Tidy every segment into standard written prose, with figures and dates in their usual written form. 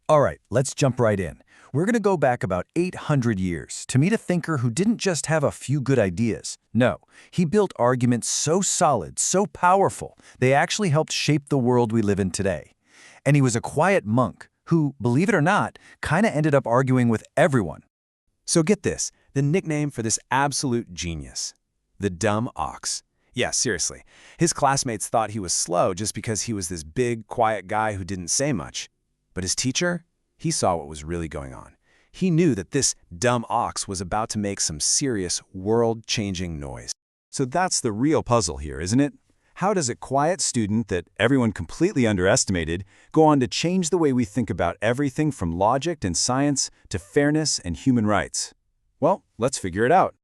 All right, let's jump right in. We're going to go back about 800 years to meet a thinker who didn't just have a few good ideas. No, he built arguments so solid, so powerful, they actually helped shape the world we live in today. And he was a quiet monk who, believe it or not, kind of ended up arguing with everyone. So get this, the nickname for this absolute genius, the dumb ox. Yeah, seriously. His classmates thought he was slow just because he was this big, quiet guy who didn't say much. But his teacher, he saw what was really going on. He knew that this dumb ox was about to make some serious, world-changing noise. So that's the real puzzle here, isn't it? How does a quiet student that everyone completely underestimated go on to change the way we think about everything from logic and science to fairness and human rights? Well, let's figure it out.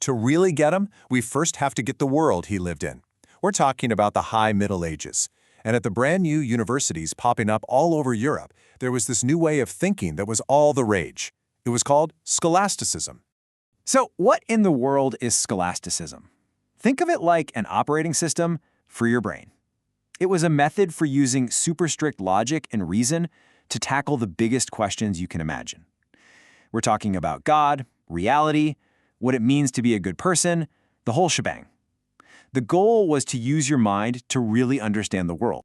To really get him, we first have to get the world he lived in. We're talking about the High Middle Ages. And at the brand new universities popping up all over Europe, there was this new way of thinking that was all the rage. It was called scholasticism. So what in the world is scholasticism? Think of it like an operating system for your brain. It was a method for using super strict logic and reason to tackle the biggest questions you can imagine. We're talking about God, reality, what it means to be a good person, the whole shebang. The goal was to use your mind to really understand the world.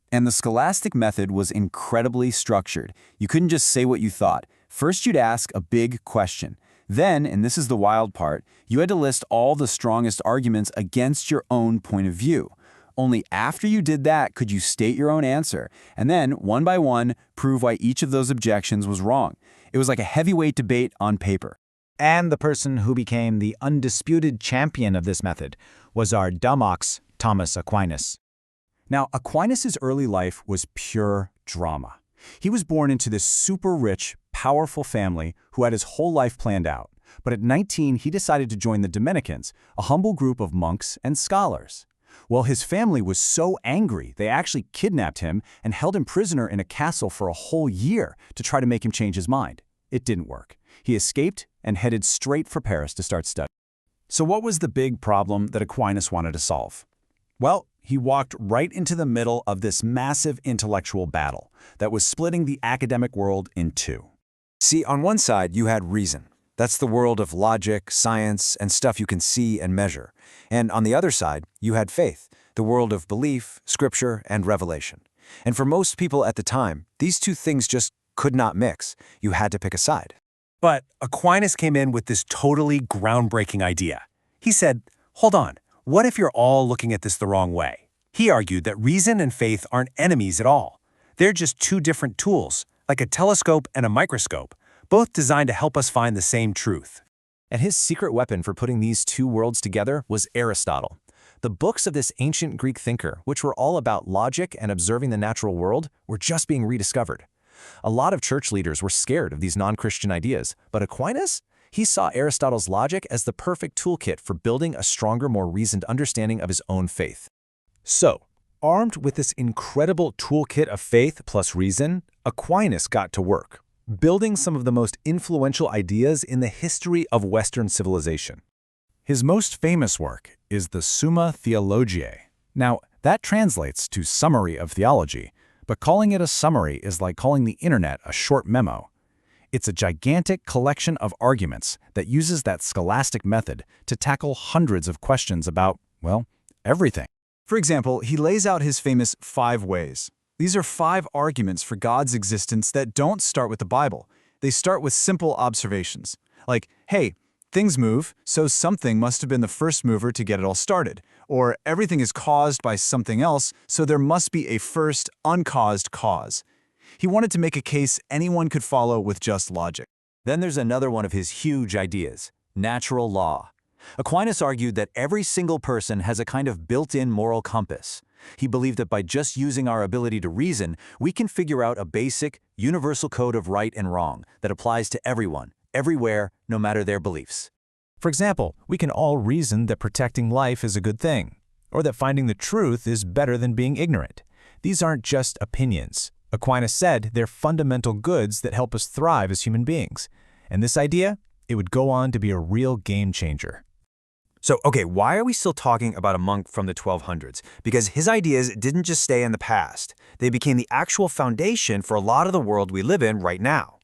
And the scholastic method was incredibly structured. You couldn't just say what you thought. First, you'd ask a big question. Then, and this is the wild part, you had to list all the strongest arguments against your own point of view. Only after you did that could you state your own answer, and then, one by one, prove why each of those objections was wrong. It was like a heavyweight debate on paper. And the person who became the undisputed champion of this method was our dumb ox, Thomas Aquinas. Now, Aquinas' early life was pure drama. He was born into this super rich, powerful family who had his whole life planned out. But at 19, he decided to join the Dominicans, a humble group of monks and scholars. Well, his family was so angry, they actually kidnapped him and held him prisoner in a castle for a whole year to try to make him change his mind. It didn't work. He escaped and headed straight for Paris to start studying. So what was the big problem that Aquinas wanted to solve? Well, he walked right into the middle of this massive intellectual battle that was splitting the academic world in two. See, on one side, you had reason. That's the world of logic, science, and stuff you can see and measure. And on the other side, you had faith, the world of belief, scripture, and revelation. And for most people at the time, these two things just could not mix. You had to pick a side. But Aquinas came in with this totally groundbreaking idea. He said, hold on, what if you're all looking at this the wrong way? He argued that reason and faith aren't enemies at all. They're just two different tools, like a telescope and a microscope, both designed to help us find the same truth. And his secret weapon for putting these two worlds together was Aristotle. The books of this ancient Greek thinker, which were all about logic and observing the natural world, were just being rediscovered. A lot of church leaders were scared of these non-Christian ideas, but Aquinas? He saw Aristotle's logic as the perfect toolkit for building a stronger, more reasoned understanding of his own faith. So, armed with this incredible toolkit of faith plus reason, Aquinas got to work, building some of the most influential ideas in the history of Western civilization. His most famous work is the Summa Theologiae. Now, that translates to summary of theology, but calling it a summary is like calling the internet a short memo. It's a gigantic collection of arguments that uses that scholastic method to tackle hundreds of questions about, well, everything. For example, he lays out his famous 5 ways. These are 5 arguments for God's existence that don't start with the Bible. They start with simple observations, like, hey, things move, so something must have been the first mover to get it all started. Or everything is caused by something else, so there must be a first, uncaused cause. He wanted to make a case anyone could follow with just logic. Then there's another one of his huge ideas, natural law. Aquinas argued that every single person has a kind of built-in moral compass. He believed that by just using our ability to reason, we can figure out a basic, universal code of right and wrong that applies to everyone, everywhere, no matter their beliefs. For example, we can all reason that protecting life is a good thing, or that finding the truth is better than being ignorant. These aren't just opinions. Aquinas said they're fundamental goods that help us thrive as human beings. And this idea, it would go on to be a real game changer. So, okay, why are we still talking about a monk from the 1200s? Because his ideas didn't just stay in the past. They became the actual foundation for a lot of the world we live in right now.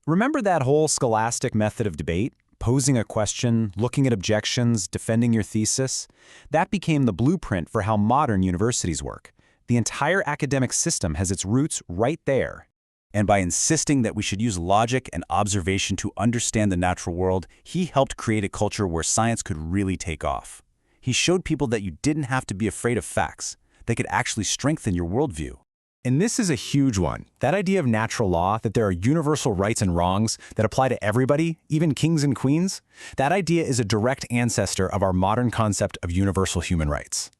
Remember that whole scholastic method of debate? Posing a question, looking at objections, defending your thesis? That became the blueprint for how modern universities work. The entire academic system has its roots right there. And by insisting that we should use logic and observation to understand the natural world, he helped create a culture where science could really take off. He showed people that you didn't have to be afraid of facts. They could actually strengthen your worldview. And this is a huge one. That idea of natural law, that there are universal rights and wrongs that apply to everybody, even kings and queens, that idea is a direct ancestor of our modern concept of universal human rights.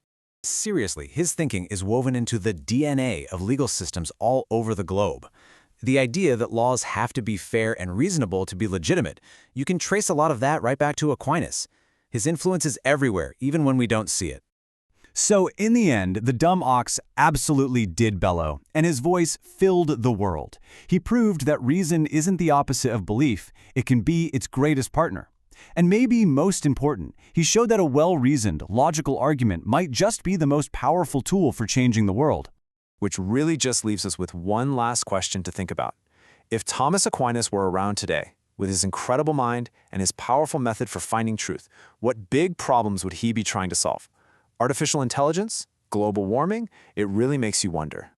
Seriously, his thinking is woven into the DNA of legal systems all over the globe. The idea that laws have to be fair and reasonable to be legitimate, you can trace a lot of that right back to Aquinas. His influence is everywhere, even when we don't see it. So, in the end, the dumb ox absolutely did bellow, and his voice filled the world. He proved that reason isn't the opposite of belief, it can be its greatest partner. And maybe most important, he showed that a well-reasoned, logical argument might just be the most powerful tool for changing the world. Which really just leaves us with one last question to think about. If Thomas Aquinas were around today, with his incredible mind and his powerful method for finding truth, what big problems would he be trying to solve? Artificial intelligence? Global warming? It really makes you wonder.